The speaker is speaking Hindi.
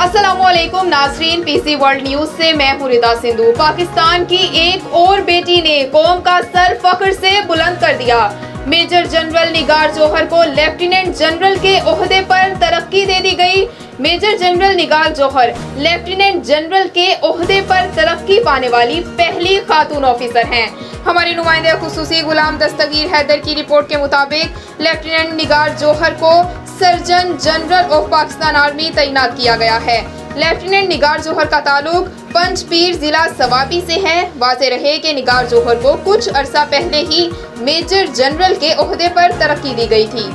अस्सलामुअलैकुम नाजरीन, पीसी वर्ल्ड न्यूज से मैं हूं रिदा सिंधु। पाकिस्तान की एक और बेटी ने कौम का सर फख्र से बुलंद कर दिया। मेजर जनरल निगार जौहर को लेफ्टिनेंट जनरल के ओहदे पर तरक्की दे दी गई। मेजर जनरल निगार जौहर लेफ्टिनेंट जनरल के ओहदे पर तरक्की पाने वाली पहली खातून ऑफिसर हैं। हमारे नुमाइंदे खुसूसी गुलाम दस्तगीर हैदर की रिपोर्ट के मुताबिक लेफ्टिनेंट निगार जौहर को surgeon general of Pakistan army तैनात किया गया है। लेफ्टिनेंट निगार जौहर का ताल्लुक पंजपीर जिला सवाबी से है। वाज़ेह रहे कि निगार जौहर को कुछ अरसा पहले ही मेजर जनरल के ओहदे पर तरक्की दी गई थी।